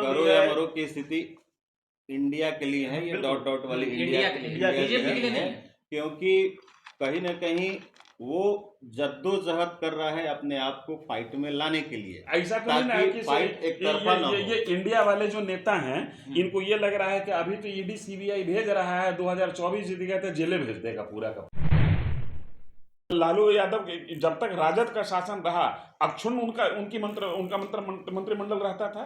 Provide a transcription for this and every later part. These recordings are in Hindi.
करो या मरो की स्थिति इंडिया के लिए है, ये डॉट डॉट वाली इंडिया के लिए है, क्योंकि कहीं ना कहीं वो जद्दोजहद कर रहा है अपने आप को फाइट में लाने के लिए। ऐसा तो नहीं ना है कि फाइट एक तरफा ना हो। ये इंडिया वाले जो नेता हैं इनको ये लग रहा है कि अभी तो ईडी सीबीआई भेज रहा है, 2024 जीत गया तो जेले भेज देगा पूरा का। लालू यादव जब तक राजद का शासन रहा, अक्षुण्ण उनका मंत्रिमंडल रहता था।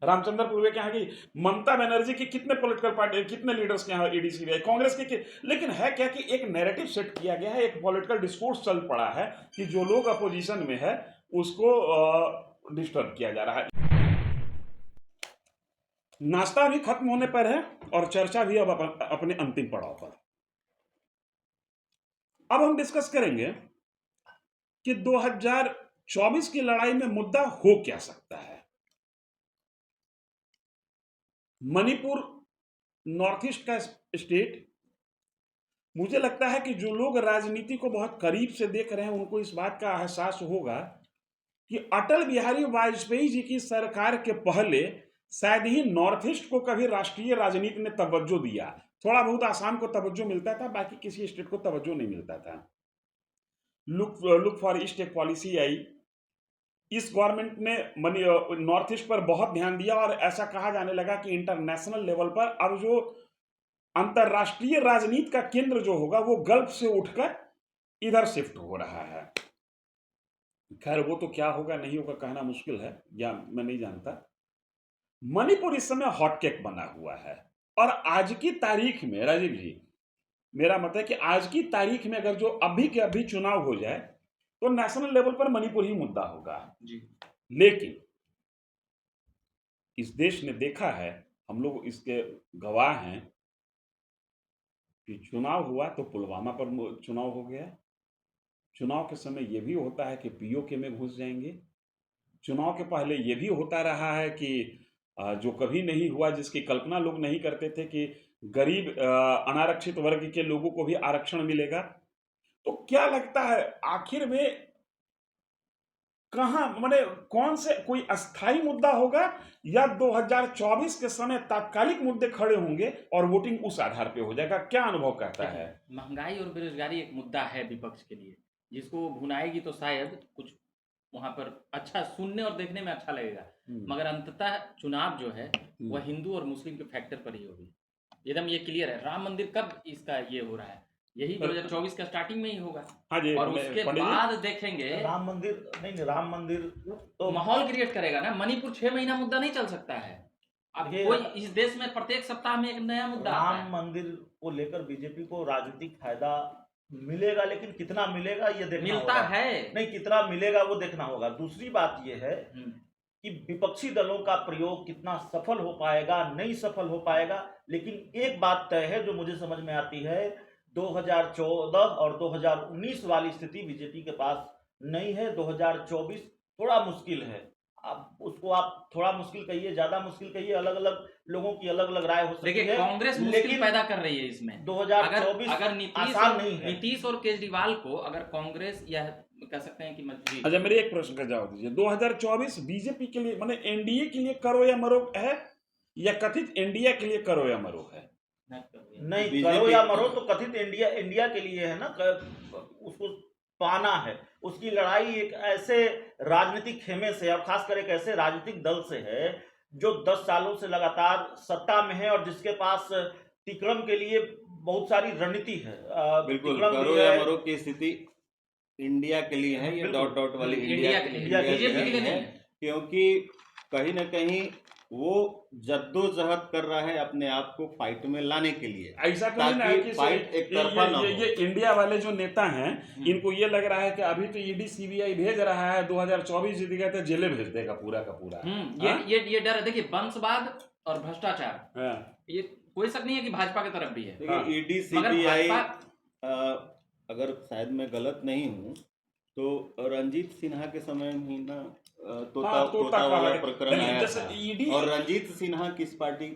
रामचंद्र पूर्वे के यहाँ की, ममता बनर्जी की कितने पॉलिटिकल पार्टी, कितने लीडर्स के यहाँ ईडी सीबीआई, कांग्रेस के लेकिन है क्या कि एक नैरेटिव सेट किया गया है, एक पॉलिटिकल डिस्कोर्स चल पड़ा है कि जो लोग अपोजिशन में है उसको डिस्टर्ब किया जा रहा है। नाश्ता भी खत्म होने पर है और चर्चा भी अब अपने अंतिम पड़ाव पर। अब हम डिस्कस करेंगे कि 2024 की लड़ाई में मुद्दा हो क्या सकता है। मणिपुर नॉर्थ ईस्ट का स्टेट, मुझे लगता है कि जो लोग राजनीति को बहुत करीब से देख रहे हैं उनको इस बात का एहसास होगा कि अटल बिहारी वाजपेयी जी की सरकार के पहले शायद ही नॉर्थ ईस्ट को कभी राष्ट्रीय राजनीति ने तवज्जो दिया। थोड़ा बहुत आसाम को तवज्जो मिलता था, बाकी किसी स्टेट को तवज्जो नहीं मिलता था। लुक फॉर ईस्ट एक पॉलिसी आई, इस गवर्नमेंट ने नॉर्थ ईस्ट पर बहुत ध्यान दिया और ऐसा कहा जाने लगा कि इंटरनेशनल लेवल पर अब जो अंतरराष्ट्रीय राजनीति का केंद्र जो होगा वो गल्फ से उठकर इधर शिफ्ट हो रहा है। खैर वो तो क्या होगा नहीं होगा कहना मुश्किल है, या मैं नहीं जानता। मणिपुर इस समय हॉटकेक बना हुआ है और आज की तारीख में राजीव जी, मेरा मत है कि आज की तारीख में अगर जो अभी के अभी चुनाव हो जाए तो नेशनल लेवल पर मणिपुर ही मुद्दा होगा जी। लेकिन इस देश ने देखा है, हम लोग इसके गवाह हैं कि चुनाव हुआ तो पुलवामा पर चुनाव हो गया। चुनाव के समय यह भी होता है कि पीओके में घुस जाएंगे। चुनाव के पहले यह भी होता रहा है कि जो कभी नहीं हुआ, जिसकी कल्पना लोग नहीं करते थे कि गरीब अनारक्षित वर्ग के लोगों को भी आरक्षण मिलेगा। तो क्या लगता है आखिर में कहां, माने कौन से कोई अस्थाई मुद्दा होगा या 2024 के समय तात्कालिक मुद्दे खड़े होंगे और वोटिंग उस आधार पे हो जाएगा? क्या अनुभव कहता है? महंगाई और बेरोजगारी एक मुद्दा है विपक्ष के लिए, जिसको भुनाएगी तो शायद कुछ वहां पर अच्छा सुनने और देखने में अच्छा लगेगा, मगर अंततः चुनाव जो है वह हिंदू और मुस्लिम के फैक्टर पर ही होगी। एकदम ये क्लियर है। राम मंदिर कब इसका ये हो रहा है, यही 2024 का स्टार्टिंग में ही होगा। हाँ जी, और उसके बाद देखेंगे राम मंदिर नहीं, राम मंदिर तो माहौल क्रिएट करेगा ना। मणिपुर 6 महीना मुद्दा नहीं चल सकता है। अब कोई इस देश में प्रत्येक सप्ताह में एक नया मुद्दा राम मंदिर को लेकर बीजेपी को राजनीतिक फायदा मिलेगा, लेकिन कितना मिलेगा ये देखना मिलता होगा। है नहीं, कितना मिलेगा वो देखना होगा। दूसरी बात ये है कि विपक्षी दलों का प्रयोग कितना सफल हो पाएगा, नहीं सफल हो पाएगा। लेकिन एक बात तय है जो मुझे समझ में आती है, 2014 और 2019 वाली स्थिति बीजेपी के पास नहीं है। 2024 थोड़ा मुश्किल है। अब उसको आप थोड़ा मुश्किल कहिए, ज्यादा मुश्किल कहिए, अलग अलग लोगों की अलग अलग राय हो सकती है। कांग्रेस मुश्किल पैदा कर रही है इसमें। 2024 अगर आसान नहीं है। नीतीश और केजरीवाल को अगर कांग्रेस यह कह सकते हैं कि मजबूरी। अच्छा, मेरे एक प्रश्न का जवाब दीजिए। 2024 बीजेपी के लिए, माने एनडीए के लिए करो या मरो है, या कथित इंडिया के लिए करो या मरो है? नहीं, करो या मरो तो कथित इंडिया के लिए है ना, उसको पाना है। उसकी लड़ाई एक ऐसे राजनीतिक खेमे से और खासकर एक ऐसे राजनीतिक दल से है जो 10 सालों से लगातार सत्ता में है और जिसके पास तिक्रम के लिए बहुत सारी रणनीति है। बिल्कुल, करो या मरो की स्थिति इंडिया के लिए है, ये डॉट डॉट वाली इंडिया के लिए है, क्योंकि कहीं ना कहीं वो जद्दोजहद कर रहा है अपने आप को फाइट में लाने के लिए। ऐसा तो नहीं ना है कि फाइट एक तरफा ना हो। ये इंडिया वाले जो नेता हैं इनको ये लग रहा है कि अभी तो ईडी सीबीआई भेज रहा है, 2024 जीत गया तो जेले भेज देगा पूरा का पूरा। ये डर है। देखिए, वंशवाद और भ्रष्टाचार, ये कोई शक नहीं है कि भाजपा की तरफ भी है। ईडी सीबीआई, अगर शायद मैं गलत नहीं हूँ तो रंजीत सिन्हा के समय में ही ना तोता वाला प्रकरण आया था। और रंजीत सिन्हा किस पार्टी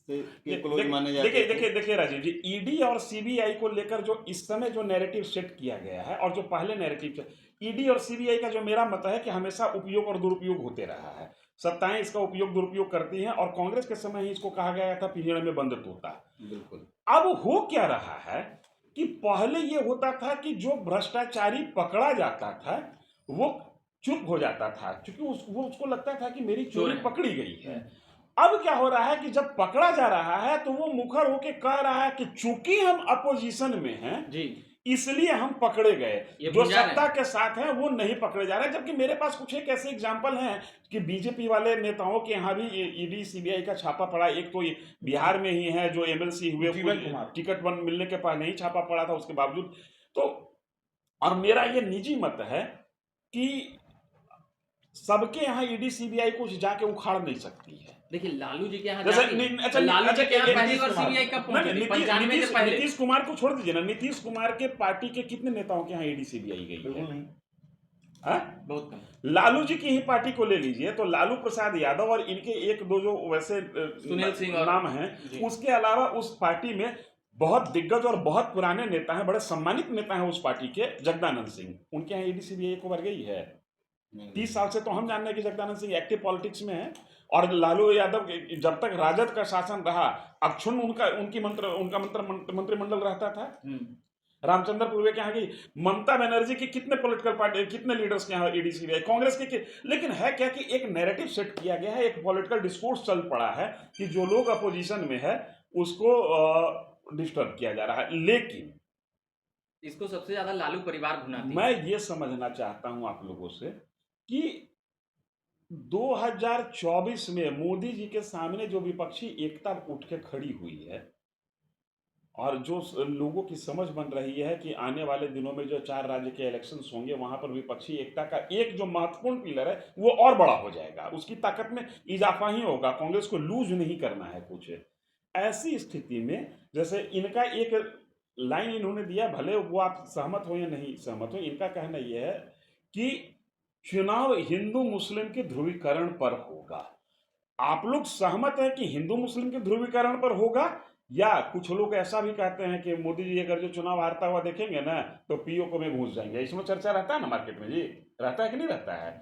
से क्लोज माने जाते हैं? देखिए राजीव जी, ईडी और सीबीआई को लेकर जो इस समय जो नैरेटिव सेट किया गया है और जो पहले नैरेटिव, ईडी और सीबीआई का जो मेरा मत है कि हमेशा उपयोग और दुरुपयोग होते रहा है। सत्ताएं इसका उपयोग दुरुपयोग करती हैं, और कांग्रेस के समय ही इसको कहा गया था पिंजड़े में बंद तोता। बिल्कुल। अब हो क्या रहा है कि पहले ये होता था कि जो भ्रष्टाचारी पकड़ा जाता था वो चुप हो जाता था, क्योंकि वो उसको लगता था कि मेरी चोरी पकड़ी गई है। अब क्या हो रहा है कि जब पकड़ा जा रहा है तो वो मुखर होके कह रहा है कि चूंकि हम अपोजिशन में हैं जी, इसलिए हम पकड़े गए, जो सत्ता के साथ हैं वो नहीं पकड़े जा रहे। जबकि मेरे पास कुछ एक ऐसे एग्जांपल हैं कि बीजेपी वाले नेताओं के यहाँ भी ईडी सीबीआई का छापा पड़ा। एक तो बिहार में ही है जो एमएलसी हुए, टिकट मिलने के बाद नहीं छापा पड़ा था उसके बावजूद। तो और मेरा ये निजी मत है कि सबके यहाँ ईडी सीबीआई को जाके उखाड़ नहीं सकती है। देखिए लालू जी के यहाँ लालू जी के यहाँ पहली बार सीबीआई कब पहुंची? 95 के पहले। नीतीश कुमार को छोड़ दीजिए ना, नीतीश कुमार के पार्टी के कितने नेताओं के यहाँ ईडी सीबीआई गई है? बहुत कम। लालू जी की ही पार्टी को ले लीजिए तो लालू प्रसाद यादव और इनके एक दो जो वैसे सुनील सिंह नाम हैं, उसके अलावा उस पार्टी में बहुत दिग्गज और बहुत पुराने नेता हैं, बड़े सम्मानित नेता हैं उस पार्टी के, जगदानंद सिंह, उनके यहाँ ईडी सीबीआई को भर गई है। 30 साल से तो हम जानते हैं कि जगदानंद सिंह एक्टिव पॉलिटिक्स में है, और लालू यादव जब तक राजद का शासन रहा अक्षुण्ण उनका मंत्रिमंडल रहता था। रामचंद्र पूर्वे के यहाँ की, ममता बनर्जी के कितने पॉलिटिकल पार्टी, कितने लीडर्स के यहाँ ईडी सीबीआई, कांग्रेस के लेकिन है क्या कि एक नैरेटिव सेट किया गया है, एक पॉलिटिकल डिस्कोर्स चल पड़ा है कि जो लोग अपोजिशन में है उसको डिस्टर्ब किया जा रहा है। लेकिन इसको सबसे ज्यादा लालू परिवार भुनाती है। मैं ये समझना चाहता हूं आप लोगों से कि 2024 में मोदी जी के सामने जो विपक्षी एकता उठ के खड़ी हुई है, और जो लोगों की समझ बन रही है कि आने वाले दिनों में जो 4 राज्य के इलेक्शंस होंगे वहां पर विपक्षी एकता का एक जो महत्वपूर्ण पिलर है वो और बड़ा हो जाएगा, उसकी ताकत में इजाफा ही होगा। कांग्रेस को लूज नहीं करना है कुछ। ऐसी स्थिति में जैसे इनका एक लाइन इन्होंने दिया, भले वो आप सहमत हो या नहीं सहमत हो, इनका कहना यह है कि चुनाव हिंदू मुस्लिम के ध्रुवीकरण पर होगा। आप लोग सहमत हैं कि हिंदू मुस्लिम के ध्रुवीकरण पर होगा, या कुछ लोग ऐसा भी कहते हैं कि मोदी जी अगर जो चुनाव हारता हुआ देखेंगे ना तो पीओके में घुस जाएंगे? इसमें चर्चा रहता है ना मार्केट में जी, रहता है कि नहीं रहता है?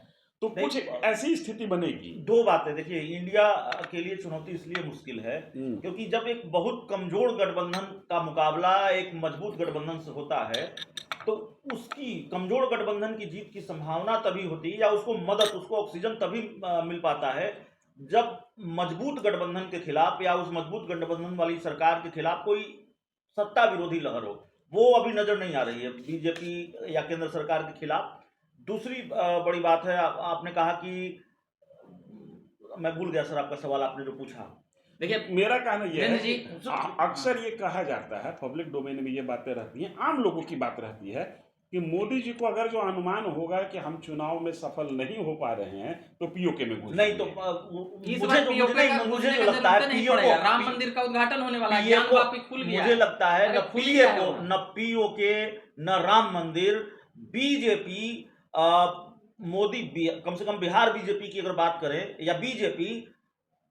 तो कुछ ऐसी स्थिति बनेगी। 2 बातें देखिए, इंडिया के लिए चुनौती इसलिए मुश्किल है क्योंकि जब एक बहुत कमजोर गठबंधन का मुकाबला एक मजबूत गठबंधन से होता है तो उसकी कमजोर गठबंधन की जीत की संभावना तभी होती है, या उसको मदद, उसको ऑक्सीजन तभी मिल पाता है जब मजबूत गठबंधन के खिलाफ या उस मजबूत गठबंधन वाली सरकार के खिलाफ कोई सत्ता विरोधी लहर हो। वो अभी नजर नहीं आ रही है बीजेपी या केंद्र सरकार के खिलाफ। दूसरी बड़ी बात है, आपने कहा कि, मैं भूल गया सर आपका सवाल, आपने जो पूछा। देखिए मेरा कहना यह है कि अक्सर ये कहा जाता है, पब्लिक डोमेन में ये बातें रहती हैं, आम लोगों की बात रहती है कि मोदी जी को अगर जो अनुमान होगा कि हम चुनाव में सफल नहीं हो पा रहे हैं तो पीओके में घुस नहीं, तो मुझे लगता है राम मंदिर का उद्घाटन होने वाला है, मुझे लगता है न पीओके न राम मंदिर, बीजेपी मोदी कम से कम बिहार बीजेपी की अगर बात करें, या बीजेपी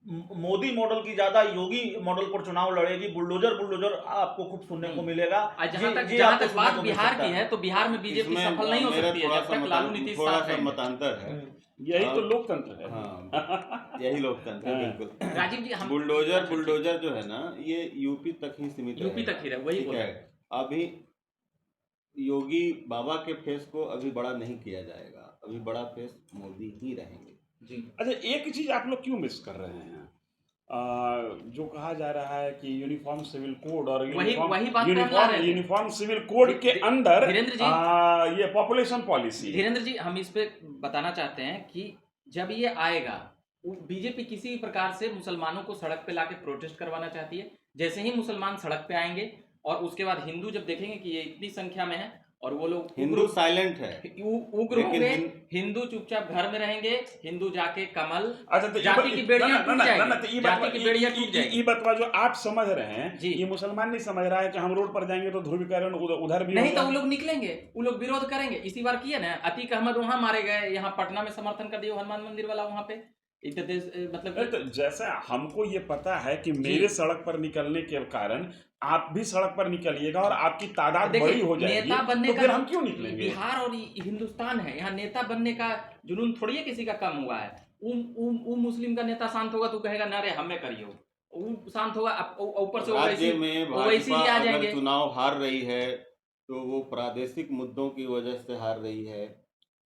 मोदी मॉडल की ज्यादा योगी मॉडल पर चुनाव लड़ेगी। बुलडोजर आपको खूब सुनने को मिलेगा। जहां तक बात बिहार की है तो बिहार में बीजेपी सफल नहीं हो सकती है जब तक लालू नीतीश साथ है। मतांतर है, यही तो लोकतंत्र है। हाँ, यही लोकतंत्र है, बिल्कुल। राजीव जी, बुलडोजर जो है ना, ये यूपी तक ही सीमित है, यूपी तक ही रहे, वही बोला। अभी योगी बाबा के फेस को अभी बड़ा नहीं किया जाएगा, अभी बड़ा फेस मोदी ही रहेंगे जी। अच्छा, एक चीज आप लोग क्यों मिस कर रहे हैं? जो कहा जा रहा है कि यूनिफॉर्म सिविल कोड और यूनिफॉर्म सिविल कोड के अंदर ये पॉपुलेशन पॉलिसी। धीरेन्द्र जी, हम इस पे बताना चाहते हैं कि जब ये आएगा, बीजेपी किसी भी प्रकार से मुसलमानों को सड़क पे लाके प्रोटेस्ट करवाना चाहती है। जैसे ही मुसलमान सड़क पे आएंगे और उसके बाद हिंदू जब देखेंगे कि ये इतनी संख्या में है और वो लोग हिंदू साइलेंट है, उग्र होंगे, हिंदू चुपचाप घर में रहेंगे, हिंदू जाके कमल जाति की बेड़ियां टूट जाएगी, जाति की बेड़ियां टूट जाएगी। ये बात जो आप समझ रहे हैं जी, ये मुसलमान नहीं समझ रहा है कि हम रोड पर जाएंगे तो ध्रुवीकरण उधर भी नहीं, तो वो लोग निकलेंगे, वो लोग विरोध करेंगे। इसी बार किया ना, अतीक अहमद वहां मारे गए, यहाँ पटना में समर्थन कर दिया हनुमान मंदिर वाला वहां पे। मतलब तो जैसा हमको ये पता है कि मेरे सड़क पर निकलने के कारण आप भी सड़क पर निकलिएगा और आपकी तादाद बड़ी हो जाएगी, नेता बनने तो का फिर हम क्यों निकलेंगे? बिहार और हिंदुस्तान है, यहाँ नेता बनने का जुनून थोड़ी है किसी का कम हुआ है। वो मुस्लिम का नेता शांत होगा तो कहेगा ना रे हमें करियो, वो शांत होगा, ऊपर से राज्य में ओवैसी भाजपा जी आ अगर जाएंगे। चुनाव हार रही है तो वो प्रादेशिक मुद्दों की वजह से हार रही है।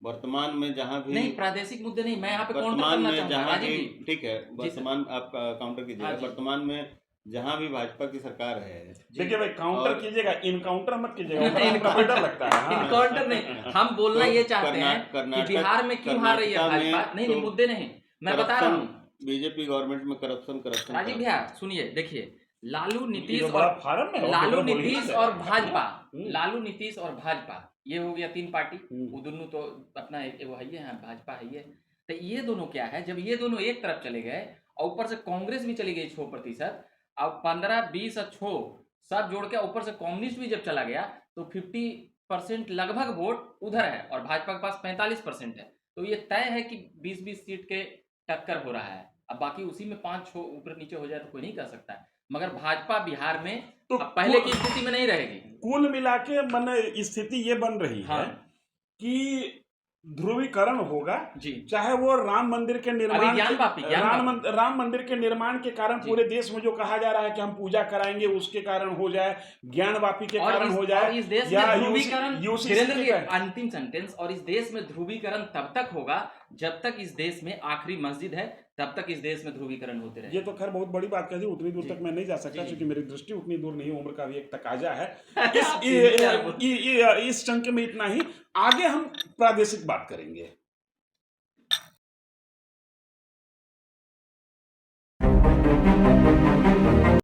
वर्तमान में जहां भी नहीं, प्रादेशिक मुद्दे नहीं, मैं यहाँ पे काउंटर वर्तमान करना में चाहूंगा जहां राजीव भी, जी। ठीक है, जी सर। वर्तमान आप काउंटर कीजिएगा। हाँ जी। वर्तमान में जहां भी भाजपा की सरकार है, देखिए भाई, काउंटर और- कीजिएगा, इनकाउंटर मत कीजिएगा, थोड़ा डर लगता है। हाँ। इनकाउंटर नहीं, हम बोलना तो ये चाहते हैं कि कर्नाटक बिहार में क्यों हार रही है कर्नाटका में भाजपा। नहीं तो नहीं, मुद्दे नहीं, मैं बता रहा हूँ बीजेपी गवर्नमेंट में करप्शन राजीव भैया, सुनिए देखिए, लालू नीतीश जो बड़ा और फार्म है, लालू वो बोलिए नीतीश ना। और भाजपा, हम्म। लालू नीतीश और भाजपा, ये हो गया 3 पार्टी। हम्म। वो दोनों तो अपना वो है, भाजपा है ये। तो ये दोनों क्या है, जब ये दोनों एक तरफ चले गए और ऊपर से कांग्रेस भी चली गई 6%, अब 15, 20 और 6 सब जोड़ के ऊपर से कम्युनिस्ट भी जब चला गया तो 50% लगभग वोट उधर है और भाजपा के पास 45% है। तो ये तय है कि 20-20 सीट के टक्कर हो रहा है। अब बाकी उसी में 5-6 ऊपर नीचे हो जाए तो कोई नहीं कर सकता है, मगर भाजपा बिहार में तो अब पहले की स्थिति में नहीं रहेगी। कुल मिला के मन स्थिति ये बन रही है हाँ। कि ध्रुवीकरण होगा, जी, चाहे वो राम मंदिर के निर्माण अभी ज्ञानवापी राम मंदिर के निर्माण के कारण जी। पूरे देश में जो कहा जा रहा है कि हम पूजा कराएंगे, उसके कारण हो जाए, ज्ञानवापी के कारण हो और जाए, इस देश या में ध्रुवीकरण, UCC वीरेंद्र के जी कारण। अंतिम सेंटेंस, और इस देश में ध्रुवीकरण तब तक होगा जब तक इस देश में आखिरी मस्जिद है, तब तक इस देश में ध्रुवीकरण होते रहे। ये तो खैर बहुत बड़ी बात कह दी, उतनी दूर जी। तक मैं नहीं जा सकता जी। क्योंकि मेरी दृष्टि उतनी दूर नहीं, उम्र का भी एक तकाजा है। आप सीनियर इस चंक में इतना ही, आगे हम प्रादेशिक बात करेंगे।